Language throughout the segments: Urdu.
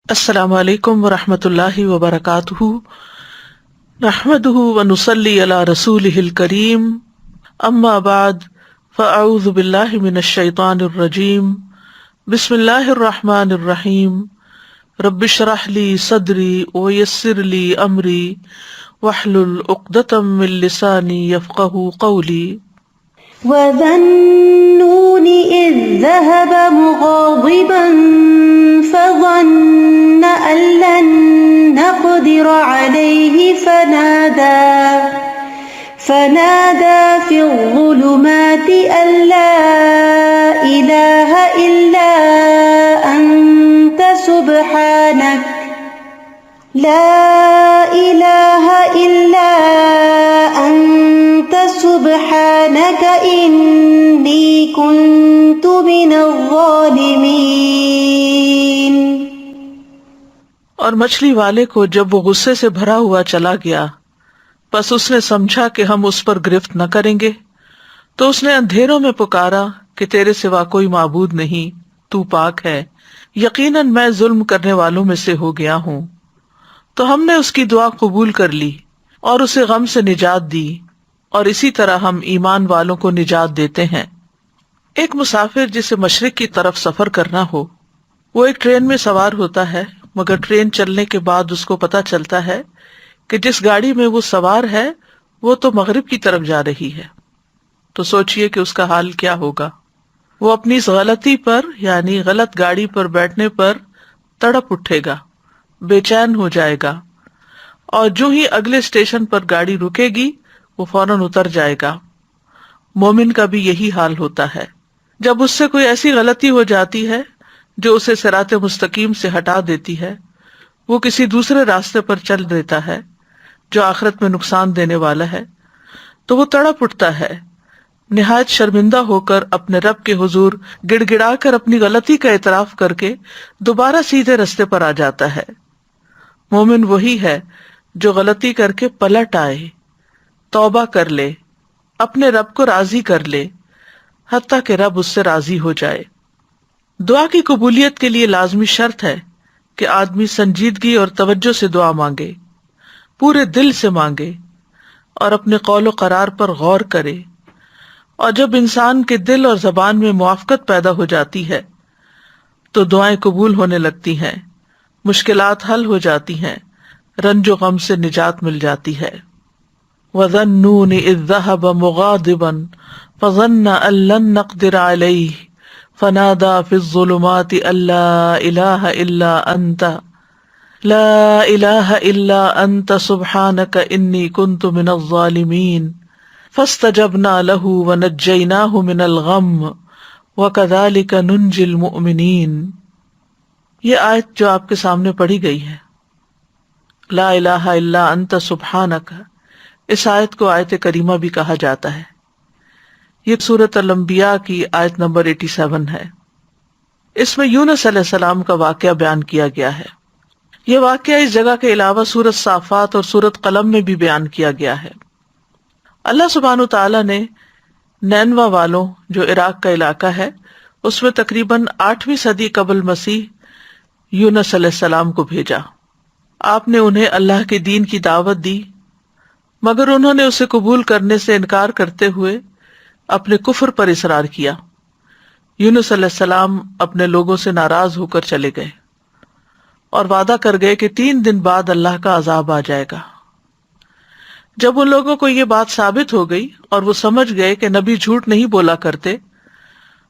السلام علیکم ورحمۃ اللہ وبرکاتہ، نحمدہ ونصلی علی رسولہ الکریم، اما بعد فاعوذ باللہ من الشیطان الرجیم، بسم اللہ الرحمن الرحیم، رب اشرح لی صدری ویسر لی امری واحلل عقدۃ من لسانی یفقہوا قولی۔ وَذَا النُّونِ إِذ ذَّهَبَ مُغَاضِبًا فَظَنَّ أَن لَّن نَّقْدِرَ عَلَيْهِ فَنَادَىٰ فِي الظُّلُمَاتِ أَن لَّا إِلَٰهَ إِلَّا أَنتَ سُبْحَانَكَ إِنِّي كُنتُ مِنَ الظَّالِمِينَ۔ اور مچھلی والے کو جب وہ غصے سے بھرا ہوا چلا گیا، پس اس نے سمجھا کہ ہم اس پر گرفت نہ کریں گے، تو اس نے اندھیروں میں پکارا کہ تیرے سوا کوئی معبود نہیں، تو پاک ہے، یقیناً میں ظلم کرنے والوں میں سے ہو گیا ہوں۔ تو ہم نے اس کی دعا قبول کر لی اور اسے غم سے نجات دی، اور اسی طرح ہم ایمان والوں کو نجات دیتے ہیں۔ ایک مسافر جسے مشرق کی طرف سفر کرنا ہو، وہ ایک ٹرین میں سوار ہوتا ہے، مگر ٹرین چلنے کے بعد اس کو پتہ چلتا ہے کہ جس گاڑی میں وہ سوار ہے وہ تو مغرب کی طرف جا رہی ہے، تو سوچئے کہ اس کا حال کیا ہوگا۔ وہ اپنی اس غلطی پر یعنی غلط گاڑی پر بیٹھنے پر تڑپ اٹھے گا، بے چین ہو جائے گا، اور جو ہی اگلے اسٹیشن پر گاڑی رکے گی وہ فوراً اتر جائے گا۔ مومن کا بھی یہی حال ہوتا ہے، جب اس سے کوئی ایسی غلطی ہو جاتی ہے جو اسے صراط مستقیم سے ہٹا دیتی ہے، وہ کسی دوسرے راستے پر چل دیتا ہے جو آخرت میں نقصان دینے والا ہے، تو وہ تڑپ اٹھتا ہے، نہایت شرمندہ ہو کر اپنے رب کے حضور گڑ گڑا کر اپنی غلطی کا اعتراف کر کے دوبارہ سیدھے رستے پر آ جاتا ہے۔ مومن وہی ہے جو غلطی کر کے پلٹ آئے، توبہ کر لے، اپنے رب کو راضی کر لے، حتیٰ کہ رب اس سے راضی ہو جائے۔ دعا کی قبولیت کے لیے لازمی شرط ہے کہ آدمی سنجیدگی اور توجہ سے دعا مانگے، پورے دل سے مانگے، اور اپنے قول و قرار پر غور کرے۔ اور جب انسان کے دل اور زبان میں موافقت پیدا ہو جاتی ہے تو دعائیں قبول ہونے لگتی ہیں، مشکلات حل ہو جاتی ہیں، رنج و غم سے نجات مل جاتی ہے۔ وَذَا النُّونِ إِذ ذَّهَبَ مُغَاضِبًا فَظَنَّ أَن لَّن نَّقْدِرَ عَلَيْهِ فَنَادَىٰ فِي الظُّلُمَاتِ أَن لَّا إِلَٰهَ إِلَّا أَنتَ سُبْحَانَكَ إِنِّي كُنتُ مِنَ الظَّالِمِينَ فَاسْتَجَبْنَا لَهُ وَنَجَّيْنَاهُ مِنَ الْغَمِّ وَكَذَٰلِكَ نُنجِي الْمُؤْمِنِينَ۔ یہ آیت جو آپ کے سامنے پڑھی گئی ہے، لا الہ الا انت سبحانک، اس آیت کو آیت کریمہ بھی کہا جاتا ہے۔ یہ سورۃ الانبیاء کی آیت نمبر 87 ہے۔ اس میں یونس علیہ السلام کا واقعہ بیان کیا گیا ہے۔ یہ واقعہ اس جگہ کے علاوہ سورۃ صافات اور سورۃ قلم میں بھی بیان کیا گیا ہے۔ اللہ سبحانہ تعالیٰ نے نینوا والوں، جو عراق کا علاقہ ہے، اس میں تقریباً 8ویں صدی قبل مسیح یونس علیہ السلام کو بھیجا۔ آپ نے انہیں اللہ کے دین کی دعوت دی، مگر انہوں نے اسے قبول کرنے سے انکار کرتے ہوئے اپنے کفر پر اصرار کیا۔ یونس علیہ السلام اپنے لوگوں سے ناراض ہو کر چلے گئے اور وعدہ کر گئے کہ 3 دن بعد اللہ کا عذاب آ جائے گا۔ جب ان لوگوں کو یہ بات ثابت ہو گئی اور وہ سمجھ گئے کہ نبی جھوٹ نہیں بولا کرتے،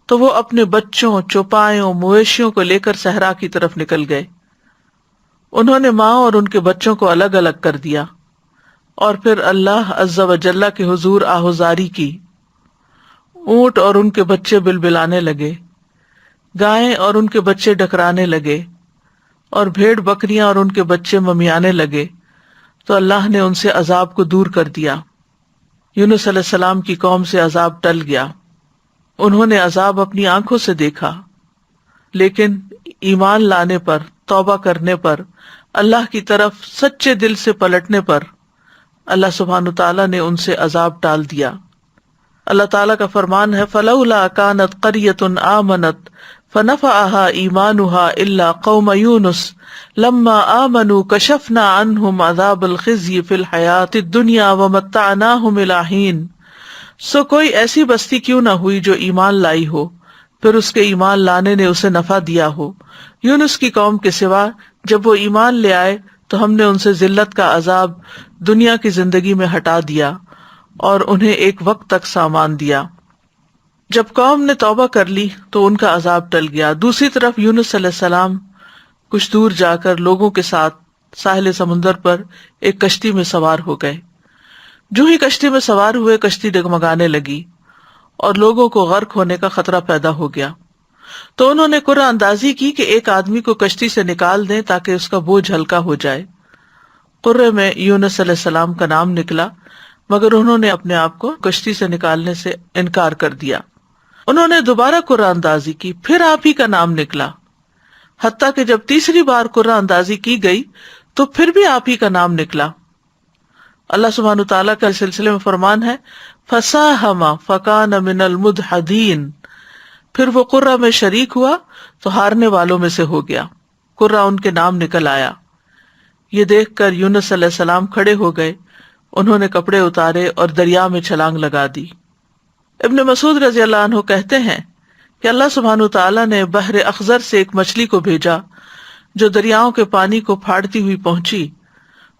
تو وہ اپنے بچوں، چوپایوں، مویشیوں کو لے کر صحرا کی طرف نکل گئے۔ انہوں نے ماں اور ان کے بچوں کو الگ الگ کر دیا، اور پھر اللہ عز و جل کے حضور آہوزاری کی۔ اونٹ اور ان کے بچے بلبلانے لگے، گائیں اور ان کے بچے ڈکرانے لگے، اور بھیڑ بکریاں اور ان کے بچے ممیانے لگے، تو اللہ نے ان سے عذاب کو دور کر دیا۔ یونس علیہ السلام کی قوم سے عذاب ٹل گیا، انہوں نے عذاب اپنی آنکھوں سے دیکھا، لیکن ایمان لانے پر، توبہ کرنے پر، اللہ کی طرف سچے دل سے پلٹنے پر اللہ سبحانہ تعالیٰ نے ان سے عذاب ٹال دیا۔ اللہ تعالیٰ کا فرمان ہے، فَلَوْلَا كَانَتْ قَرْيَةٌ آمَنَتْ فنفعها ایمانها الا قوم یونس لما آمنوا کشفنا عنہم عذاب الخزي فی الحیاۃ الدنیا ومتعناہم الی حین. سو کوئی ایسی بستی کیوں نہ ہوئی جو ایمان لائی ہو پھر اس کے ایمان لانے نے اسے نفع دیا ہو، یونس کی قوم کے سوا. جب وہ ایمان لے آئے تو ہم نے ان سے ذلت کا عذاب دنیا کی زندگی میں ہٹا دیا اور انہیں ایک وقت تک سامان دیا. جب قوم نے توبہ کر لی تو ان کا عذاب ٹل گیا. دوسری طرف یونس علیہ السلام کچھ دور جا کر لوگوں کے ساتھ ساحل سمندر پر ایک کشتی میں سوار ہو گئے. جو ہی کشتی میں سوار ہوئے کشتی ڈگمگانے لگی اور لوگوں کو غرق ہونے کا خطرہ پیدا ہو گیا. تو انہوں نے قرعہ اندازی کی کہ ایک آدمی کو کشتی سے نکال دیں تاکہ اس کا بوجھ ہلکا ہو جائے. قرعے میں یونس علیہ السلام کا نام نکلا، مگر انہوں نے اپنے آپ کو کشتی سے نکالنے سے انکار کر دیا. انہوں نے دوبارہ قرعہ اندازی کی، پھر آپ ہی کا نام نکلا، حتیٰ کہ جب تیسری بار قرعہ اندازی کی گئی تو پھر بھی آپ ہی کا نام نکلا. اللہ سبحانہ تعالیٰ کا سلسلے میں فرمان ہے فَسَاهَمَ فَكَانَ مِنَ الْمُدْحَضِينَ. پھر وہ قرعہ میں شریک ہوا تو ہارنے والوں میں سے ہو گیا، قرعہ ان کے نام نکل آیا. یہ دیکھ کر یونس علیہ السلام کھڑے ہو گئے، انہوں نے کپڑے اتارے اور دریا میں چھلانگ لگا دی. ابن مسعود رضی اللہ عنہ کہتے ہیں کہ اللہ سبحانہ تعالیٰ نے بحر اخضر سے ایک مچھلی کو بھیجا جو دریاؤں کے پانی کو پھاڑتی ہوئی پہنچی.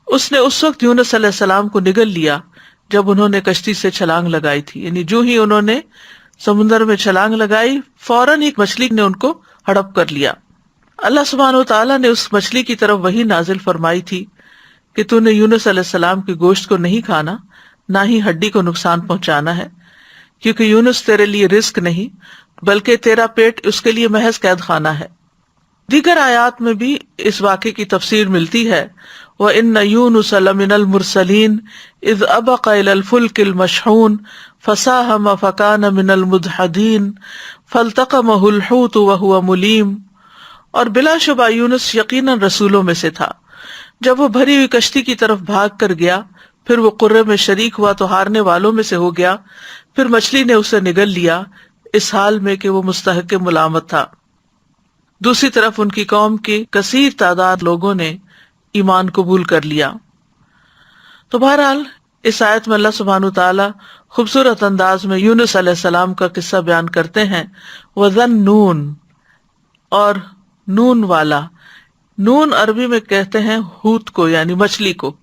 اس نے اس وقت یونس علیہ السلام کو نگل لیا جب انہوں نے کشتی سے چھلانگ لگائی تھی. یعنی جو ہی انہوں نے سمندر میں چھلانگ لگائی فوراً ایک مچھلی نے ان کو ہڑپ کر لیا. اللہ سبحانہ تعالیٰ نے اس مچھلی کی طرف وحی نازل فرمائی تھی کہ تو نے یونس علیہ السلام کے گوشت کو نہیں کھانا، نہ ہی ہڈی کو نقصان پہنچانا ہے، کیونکہ یونس تیرے لیے رزق نہیں بلکہ تیرا پیٹ اس کے لیے محض قید خانہ ہے. دیگر آیات میں بھی اس واقعے کی تفسیر ملتی ہے وَإِنَّ يُونُسَ لَمِنَ الْمُرْسَلِينَ إِذْ أَبَقَ إِلَى الْفُلْكِ الْمَشْحُونِ فَسَاهَمَ فَكَانَ مِنَ الْمُدْحَضِينَ فَالْتَقَمَهُ الْحُوتُ وَهُوَ مُلِيمٌ. اور بلا شبہ یونس یقیناً رسولوں میں سے تھا. جب وہ بھری ہوئی کشتی کی طرف بھاگ کر گیا پھر وہ قرعے میں شریک ہوا تو ہارنے والوں میں سے ہو گیا، پھر مچھلی نے اسے نگل لیا اس حال میں کہ وہ مستحق ملامت تھا. دوسری طرف ان کی قوم کی کثیر تعداد لوگوں نے ایمان قبول کر لیا. تو بہرحال اس آیت میں اللہ سبحانہ تعالیٰ خوبصورت انداز میں یونس علیہ السلام کا قصہ بیان کرتے ہیں. وَذَنُّونَ، اور نون والا. نون عربی میں کہتے ہیں ہوت کو، یعنی مچھلی کو.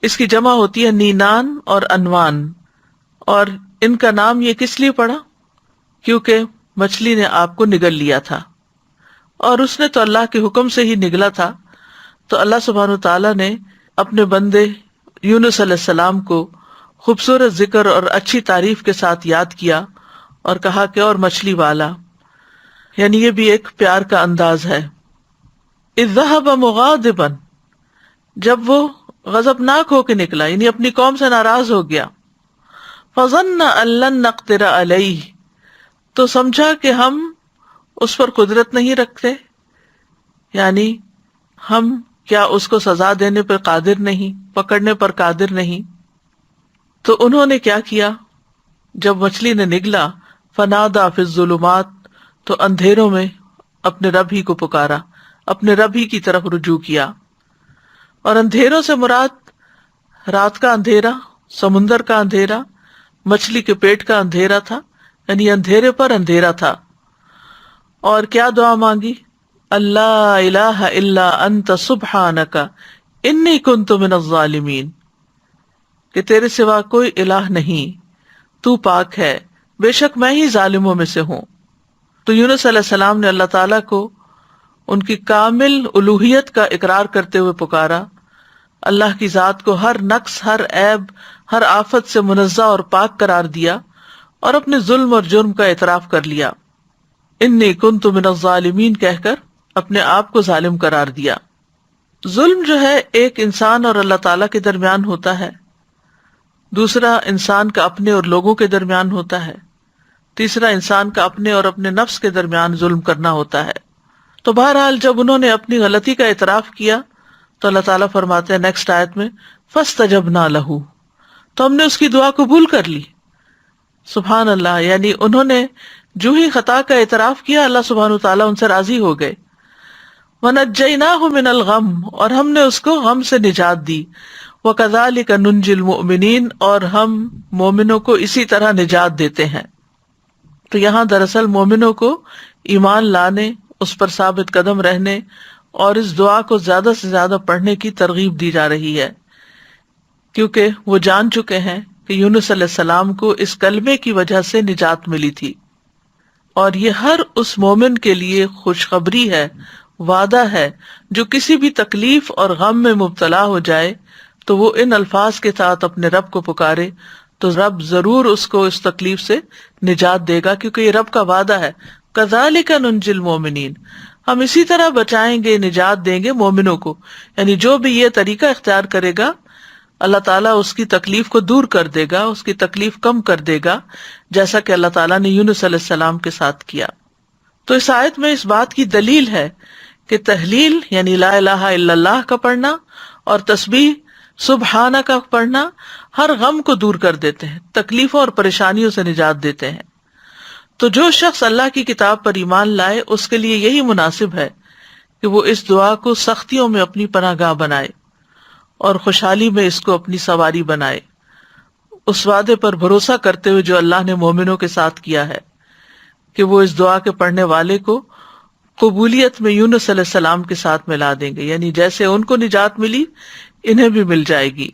اس کی جمع ہوتی ہے نینان اور انوان. اور ان کا نام یہ کس لیے پڑا؟ کیونکہ مچھلی نے آپ کو نگل لیا تھا اور اس نے تو اللہ کے حکم سے ہی نگلا تھا. تو اللہ سبحانہ تعالیٰ نے اپنے بندے یونس علیہ السلام کو خوبصورت ذکر اور اچھی تعریف کے ساتھ یاد کیا اور کہا کہ اور مچھلی والا، یعنی یہ بھی ایک پیار کا انداز ہے. اذ ذهب مغاضبا، جب وہ غضبناک ہو کے نکلا یعنی اپنی قوم سے ناراض ہو گیا. فظن ان لن نقدر علیہ، تو سمجھا کہ ہم اس پر قدرت نہیں رکھتے، یعنی ہم کیا اس کو سزا دینے پر قادر نہیں، پکڑنے پر قادر نہیں. تو انہوں نے کیا کیا؟ جب مچھلی نے نگلا فنادا فی الظلمات، تو اندھیروں میں اپنے رب ہی کو پکارا، اپنے رب ہی کی طرف رجوع کیا. اور اندھیروں سے مراد رات کا اندھیرا، سمندر کا اندھیرا، مچھلی کے پیٹ کا اندھیرا تھا، یعنی اندھیرے پر اندھیرا تھا. اور کیا دعا مانگی؟ اللہ الہ الا انت سبحانک انی کنت من الظالمین، کہ تیرے سوا کوئی الہ نہیں، تو پاک ہے، بے شک میں ہی ظالموں میں سے ہوں. تو یونس علیہ السلام نے اللہ تعالیٰ کو ان کی کامل الوہیت کا اقرار کرتے ہوئے پکارا، اللہ کی ذات کو ہر نقص، ہر عیب، ہر آفت سے منزہ اور پاک قرار دیا اور اپنے ظلم اور جرم کا اعتراف کر لیا. انی کنت من الظالمین کہہ کر اپنے آپ کو ظالم قرار دیا. ظلم جو ہے ایک انسان اور اللہ تعالیٰ کے درمیان ہوتا ہے، دوسرا انسان کا اپنے اور لوگوں کے درمیان ہوتا ہے، تیسرا انسان کا اپنے اور اپنے نفس کے درمیان ظلم کرنا ہوتا ہے. تو بہرحال جب انہوں نے اپنی غلطی کا اعتراف کیا تو اللہ تعالیٰ فرماتے ہیں نیکسٹ آیت میں فاستجبنا لہ، تو ہم نے اس کی دعا قبول کر لی. سبحان اللہ، یعنی انہوں نے جو ہی خطا کا اعتراف کیا اللہ سبحانہ وتعالیٰ ان سے راضی ہو گئے. وَنَجَّيْنَاهُ مِنَ الْغَمِّ، اور ہم نے اس کو غم سے نجات دی. وَكَذَلِكَ نُنْجِي الْمُؤْمِنِينَ، اور ہم مومنوں کو اسی طرح نجات دیتے ہیں. تو یہاں دراصل مومنوں کو ایمان لانے، اس پر ثابت قدم رہنے اور اس دعا کو زیادہ سے زیادہ پڑھنے کی ترغیب دی جا رہی ہے، کیونکہ وہ جان چکے ہیں کہ یونس علیہ السلام کو اس کلمے کی وجہ سے نجات ملی تھی. اور یہ ہر اس مومن کے لیے خوشخبری ہے، وعدہ ہے جو کسی بھی تکلیف اور غم میں مبتلا ہو جائے تو وہ ان الفاظ کے ساتھ اپنے رب کو پکارے تو رب ضرور اس کو اس تکلیف سے نجات دے گا، کیونکہ یہ رب کا وعدہ ہے. كَذَلِكَ نُنْجِي الْمُؤْمِنِينَ، ہم اسی طرح بچائیں گے، نجات دیں گے مومنوں کو. یعنی جو بھی یہ طریقہ اختیار کرے گا اللہ تعالیٰ اس کی تکلیف کو دور کر دے گا، اس کی تکلیف کم کر دے گا، جیسا کہ اللہ تعالیٰ نے یونس علیہ السلام کے ساتھ کیا. تو اس آیت میں اس بات کی دلیل ہے کہ تحلیل یعنی لا الہ الا اللہ کا پڑھنا اور تسبیح سبحانہ کا پڑھنا ہر غم کو دور کر دیتے ہیں، تکلیفوں اور پریشانیوں سے نجات دیتے ہیں. تو جو شخص اللہ کی کتاب پر ایمان لائے اس کے لیے یہی مناسب ہے کہ وہ اس دعا کو سختیوں میں اپنی پناہ گاہ بنائے اور خوشحالی میں اس کو اپنی سواری بنائے، اس وعدے پر بھروسہ کرتے ہوئے جو اللہ نے مومنوں کے ساتھ کیا ہے کہ وہ اس دعا کے پڑھنے والے کو قبولیت میں یونس علیہ السلام کے ساتھ ملا دیں گے. یعنی جیسے ان کو نجات ملی انہیں بھی مل جائے گی.